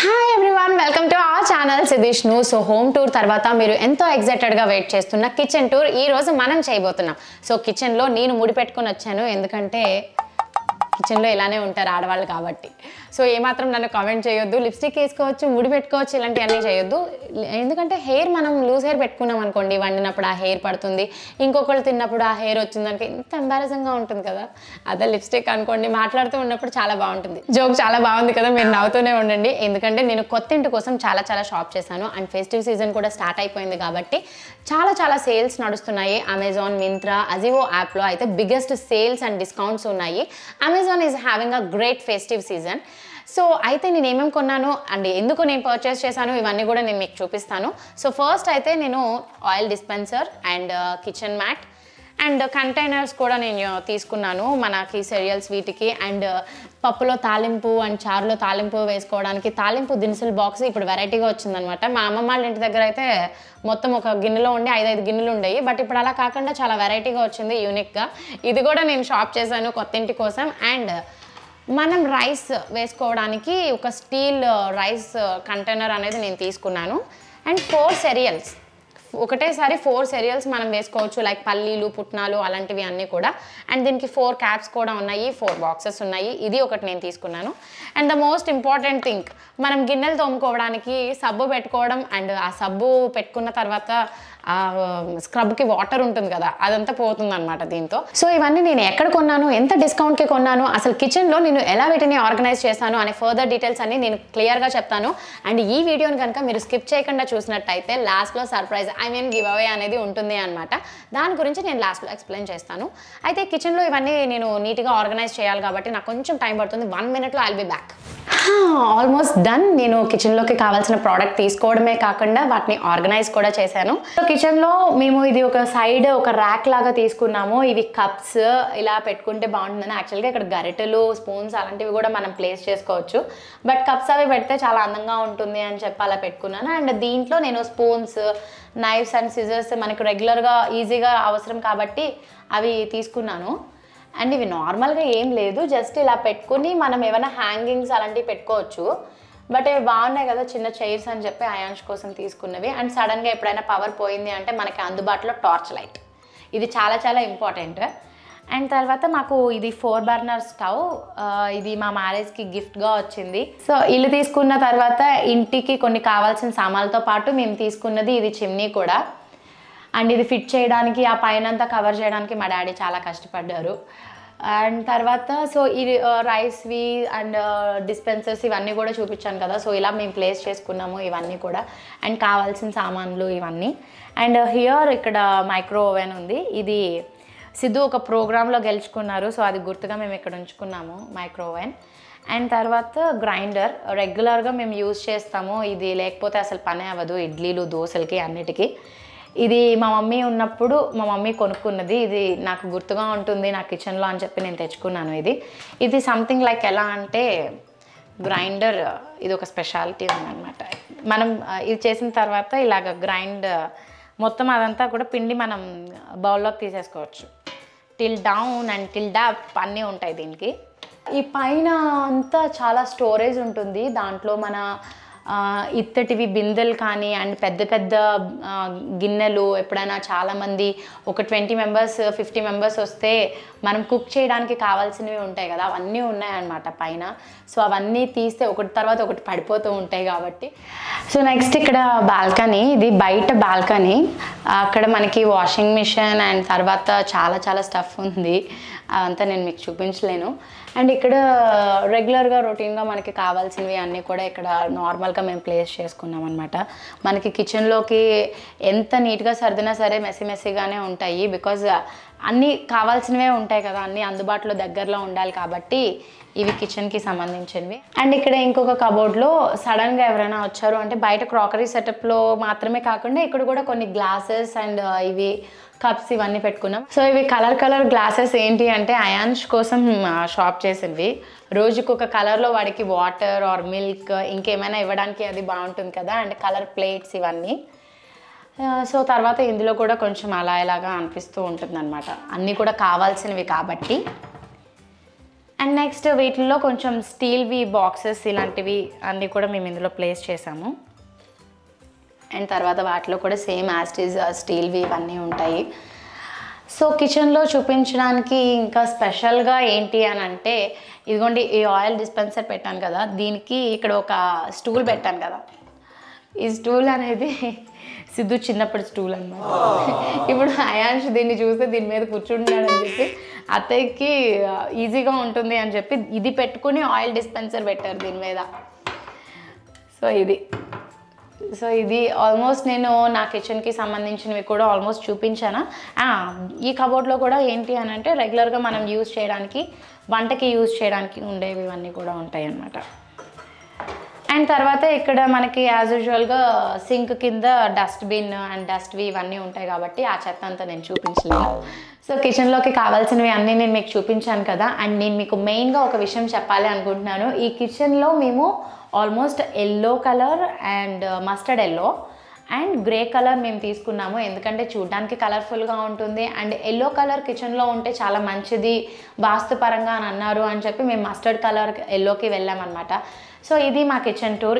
Hi everyone, welcome to our channel సిదిష్ను. So home tour తర్వాత మీరు ఎంతో ఎక్సైటెడ్గా వెయిట్ చేస్తున్న కిచెన్ టూర్ ఈ రోజు మనం చేయబోతున్నాం. సో కిచెన్లో నేను ముడి పెట్టుకొని వచ్చాను, ఎందుకంటే కిచెన్లో ఇలానే ఉంటారు ఆడవాళ్ళు కాబట్టి. సో ఏమాత్రం నన్ను కామెంట్ చేయొద్దు, లిప్స్టిక్ వేసుకోవచ్చు, ముడి పెట్టుకోవచ్చు, ఇలాంటివన్నీ చేయొద్దు. ఎందుకంటే హెయిర్ మనం లూజ్ హెయిర్ పెట్టుకున్నాం అనుకోండి, వండినప్పుడు ఆ హెయిర్ పడుతుంది, ఇంకొకళ్ళు తిన్నప్పుడు ఆ హెయిర్ వచ్చిందనుకో ఎంత ఎంబారసింగ్గా ఉంటుంది కదా. అదే లిప్స్టిక్ అనుకోండి, మాట్లాడుతూ ఉన్నప్పుడు చాలా బాగుంటుంది. జోక్ చాలా బాగుంది కదా, మీరు నవ్వుతూనే ఉండండి. ఎందుకంటే నేను కొత్త ఇంటి కోసం చాలా షాప్ చేశాను. అండ్ ఫెస్టివ్ సీజన్ కూడా స్టార్ట్ అయిపోయింది కాబట్టి చాలా సేల్స్ నడుస్తున్నాయి. అమెజాన్, మింత్రా, అజివో యాప్లో అయితే బిగ్గెస్ట్ సేల్స్ అండ్ డిస్కౌంట్స్ ఉన్నాయి. Amazon is having a great festive season. So అయితే నేను ఏమేమి కొన్నాను అండ్ ఎందుకు నేను పర్చేస్ చేశాను ఇవన్నీ కూడా నేను మీకు చూపిస్తాను. సో ఫస్ట్ అయితే నేను oil dispenser and kitchen mat and containers కూడా నేను తీసుకున్నాను మనకి cereals వీటికి. అండ్ పప్పులో తాలింపు అండ్ చారులో తాలింపు వేసుకోవడానికి తాలింపు దినుసుల బాక్స్ ఇప్పుడు వెరైటీగా వచ్చిందనమాట. మా అమ్మమ్మ వాళ్ళ ఇంటి దగ్గర అయితే మొత్తం ఒక గిన్నెలో ఉండి 5 గిన్నెలు ఉండేవి, బట్ ఇప్పుడు అలా కాకుండా చాలా వెరైటీగా వచ్చింది, యూనిక్గా. ఇది కూడా నేను షాప్ చేశాను కొత్త ఇంటి కోసం. అండ్ మనం రైస్ వేసుకోవడానికి ఒక స్టీల్ రైస్ కంటైనర్ అనేది నేను తీసుకున్నాను. అండ్ 4 cereals, ఒకటేసారి 4 cereals మనం వేసుకోవచ్చు, లైక్ పల్లీలు, పుట్నాలు అలాంటివి అన్నీ కూడా. అండ్ దీనికి 4 క్యాప్స్ కూడా ఉన్నాయి, 4 బాక్సెస్ ఉన్నాయి. ఇది ఒకటి నేను తీసుకున్నాను. And the most important thing, మనం గిన్నెలు తోముకోవడానికి సబ్బు పెట్టుకోవడం. అండ్ ఆ సబ్బు పెట్టుకున్న తర్వాత స్క్రబ్కి వాటర్ ఉంటుంది కదా, అదంతా పోతుంది అనమాట దీంతో. సో ఇవన్నీ నేను ఎక్కడ కొన్నాను, ఎంత డిస్కౌంట్కి కొన్నాను, అసలు కిచెన్లో నేను ఎలా వీటిని ఆర్గనైజ్ చేశాను అనే ఫర్దర్ డీటెయిల్స్ అన్ని నేను క్లియర్గా చెప్తాను. అండ్ ఈ వీడియోని కనుక మీరు స్కిప్ చేయకుండా చూసినట్టయితే లాస్ట్లో సర్ప్రైజ్, గివ్ అవే అనేది ఉంటుంది అనమాట. దాని గురించి నేను లాస్ట్లో ఎక్స్ప్లెయిన్ చేస్తాను. అయితే కిచెన్లో ఇవన్నీ నేను నీట్గా ఆర్గనైజ్ చేయాలి కాబట్టి నాకు కొంచెం టైం పడుతుంది. 1 minute I'll be back. Almost done. నేను కిచెన్లోకి కావాల్సిన ప్రోడక్ట్ తీసుకోవడమే కాకుండా వాటిని ఆర్గనైజ్ కూడా చేశాను. సో కిచెన్లో మేము ఇది ఒక సైడ్ ఒక ర్యాక్ లాగా తీసుకున్నాము. ఇవి కప్స్ ఇలా పెట్టుకుంటే బాగుంటుందని. యాక్చువల్గా ఇక్కడ గరిటెలు, స్పూన్స్ అలాంటివి కూడా మనం ప్లేస్ చేసుకోవచ్చు, బట్ కప్స్ అవి పెడితే చాలా అందంగా ఉంటుంది అని చెప్పి అలా పెట్టుకున్నాను. అండ్ దీంట్లో నేను స్పూన్స్, నైఫ్స్ అండ్ సిజర్స్ మనకు రెగ్యులర్గా ఈజీగా అవసరం కాబట్టి అవి తీసుకున్నాను. అండ్ ఇవి నార్మల్గా ఏం లేదు, జస్ట్ ఇలా పెట్టుకుని మనం ఏమైనా హ్యాంగింగ్స్ అలాంటివి పెట్టుకోవచ్చు. బట్ ఇవి బాగున్నాయి కదా, చిన్న చైర్స్ అని చెప్పి అయాన్ష్ కోసం తీసుకున్నవి. అండ్ సడన్గా ఎప్పుడైనా పవర్ పోయింది అంటే మనకి అందుబాటులో టార్చ్ లైట్, ఇది చాలా ఇంపార్టెంట్. అండ్ తర్వాత మాకు ఇది 4 burner స్టవ్, ఇది మా మ్యారేజ్కి గిఫ్ట్గా వచ్చింది. సో ఇల్లు తీసుకున్న తర్వాత ఇంటికి కొన్ని కావాల్సిన సామాన్లతో పాటు మేము తీసుకున్నది ఇది చిమ్నీ కూడా. అండ్ ఇది ఫిట్ చేయడానికి, ఆ పైనంతా కవర్ చేయడానికి మా డాడీ చాలా కష్టపడ్డారు. అండ్ తర్వాత సో ఇది రైస్వి అండ్ డిస్పెన్సర్స్ ఇవన్నీ కూడా చూపించాను కదా, సో ఇలా మేము ప్లేస్ చేసుకున్నాము ఇవన్నీ కూడా. అండ్ కావాల్సిన సామాన్లు ఇవన్నీ. అండ్ హియర్ ఇక్కడ మైక్రో ఓవెన్ ఉంది, ఇది సిద్ధు ఒక ప్రోగ్రాంలో గెలుచుకున్నారు, సో అది గుర్తుగా మేము ఇక్కడ ఉంచుకున్నాము మైక్రో ఓవెన్. అండ్ తర్వాత గ్రైండర్, రెగ్యులర్గా మేము యూజ్ చేస్తాము, ఇది లేకపోతే అసలు పనే అవ్వదు ఇడ్లీలు, దోశలకి అన్నిటికీ. ఇది మా మమ్మీ ఉన్నప్పుడు మా మమ్మీ కొనుక్కున్నది, ఇది నాకు గుర్తుగా ఉంటుంది నా కిచెన్లో అని చెప్పి నేను తెచ్చుకున్నాను. ఇది సంథింగ్ లైక్ ఎలా అంటే గ్రైండర్, ఇది ఒక స్పెషాలిటీ ఉందన్నమాట. మనం ఇది చేసిన తర్వాత ఇలాగ గ్రైండ్ మొత్తం అదంతా కూడా పిండి మనం బౌల్లోకి తీసేసుకోవచ్చు. టిల్ డౌన్ అండ్ టిల్ డప్ అన్నీ ఉంటాయి దీనికి. ఈ పైన అంతా చాలా స్టోరేజ్ ఉంటుంది, దాంట్లో మన ఇత్తటివి బిందెలు కానీ అండ్ పెద్ద గిన్నెలు. ఎప్పుడైనా చాలామంది ఒక 20 members 50 members వస్తే మనం కుక్ చేయడానికి కావాల్సినవి ఉంటాయి కదా, అవన్నీ ఉన్నాయన్నమాట పైన. సో అవన్నీ తీస్తే ఒకటి తర్వాత ఒకటి పడిపోతూ ఉంటాయి కాబట్టి. సో నెక్స్ట్ ఇక్కడ బాల్కనీ, ఇది బయట బాల్కనీ. అక్కడ మనకి వాషింగ్ మిషన్ అండ్ తర్వాత చాలా స్టఫ్ ఉంది, అదంతా నేను మీకు చూపించలేను. అండ్ ఇక్కడ రెగ్యులర్గా రొటీన్గా మనకి కావాల్సినవి అన్నీ కూడా ఇక్కడ నార్మల్గా మేము ప్లేస్ చేసుకున్నాం అనమాట. మనకి కిచెన్లోకి ఎంత నీట్గా సర్దినా సరే మెస్సీగానే ఉంటాయి, బికాజ్ అన్నీ కావాల్సినవే ఉంటాయి కదా, అన్నీ అందుబాటులో దగ్గరలో ఉండాలి కాబట్టి ఇవి కిచెన్కి సంబంధించినవి. అండ్ ఇక్కడ ఇంకొక కబోర్డ్లో సడన్గా ఎవరైనా వచ్చారు అంటే బయట క్రాకరీ సెటప్లో మాత్రమే కాకుండా ఇక్కడ కూడా కొన్ని గ్లాసెస్ అండ్ ఇవి కప్స్ ఇవన్నీ పెట్టుకున్నాం. సో ఇవి కలర్ గ్లాసెస్ ఏంటి అంటే అయాన్ష్ కోసం షాప్ చేసినవి. రోజుకు ఒక కలర్లో వాడికి వాటర్ ఆర్ మిల్క్ ఇంకేమైనా ఇవ్వడానికి అది బాగుంటుంది కదా. అండ్ కలర్ ప్లేట్స్ ఇవన్నీ. సో తర్వాత ఇందులో కూడా కొంచెం అలా ఇలాగా అనిపిస్తూ ఉంటుంది అనమాట, అన్నీ కూడా కావాల్సినవి కాబట్టి. అండ్ నెక్స్ట్ వీటిల్లో కొంచెం స్టీల్వి బాక్సెస్ ఇలాంటివి అన్నీ కూడా మేము ఇందులో ప్లేస్ చేసాము. అండ్ తర్వాత వాటిలో కూడా సేమ్ యాస్టీజ్ స్టీల్వి ఇవన్నీ ఉంటాయి. సో కిచెన్లో చూపించడానికి ఇంకా స్పెషల్గా ఏంటి అని అంటే, ఇదిగోండి ఈ ఆయిల్ డిస్పెన్సర్ పెట్టాను కదా, దీనికి ఇక్కడ ఒక స్టూల్ పెట్టాను కదా. ఈ స్టూల్ అనేది సిద్ధు చిన్నప్పటి స్టూల్ అనమాట. ఇప్పుడు అయాన్ష్ దీన్ని చూస్తే దీని మీద కూర్చుంటాడని చెప్పి అత్తయ్యకి ఈజీగా ఉంటుంది అని చెప్పి ఇది పెట్టుకుని ఆయిల్ డిస్పెన్సర్ పెట్టారు దీని మీద. సో ఇది ఆల్మోస్ట్ నేను నా కిచెన్కి సంబంధించినవి కూడా ఆల్మోస్ట్ చూపించాను. ఈ కబోర్డ్లో కూడా ఏంటి అని అంటే రెగ్యులర్గా మనం యూజ్ చేయడానికి, వంటకి యూజ్ చేయడానికి ఉండేవి ఇవన్నీ కూడా ఉంటాయి అన్నమాట. అండ్ తర్వాత ఇక్కడ మనకి యాజ్ యూజువల్గా సింక్ కింద డస్ట్బిన్ అండ్ డస్ట్వి ఇవన్నీ ఉంటాయి కాబట్టి ఆ చెత్త అంతా నేను చూపించలేను. సో కిచెన్లోకి కావాల్సినవి అన్నీ నేను మీకు చూపించాను కదా. అండ్ నేను మీకు మెయిన్గా ఒక విషయం చెప్పాలి అనుకుంటున్నాను. ఈ కిచెన్లో మేము almost yellow colour and mustard yellow and grey colour మేము తీసుకున్నాము. ఎందుకంటే చూడడానికి కలర్ఫుల్గా ఉంటుంది అండ్ ఎల్లో కలర్ కిచెన్లో ఉంటే చాలా మంచిది వాస్తుపరంగా అని అన్నారు అని చెప్పి మేము మస్టర్డ్ కలర్ ఎల్లోకి వెళ్ళామన్నమాట. సో ఇది మా కిచెన్ టూర్.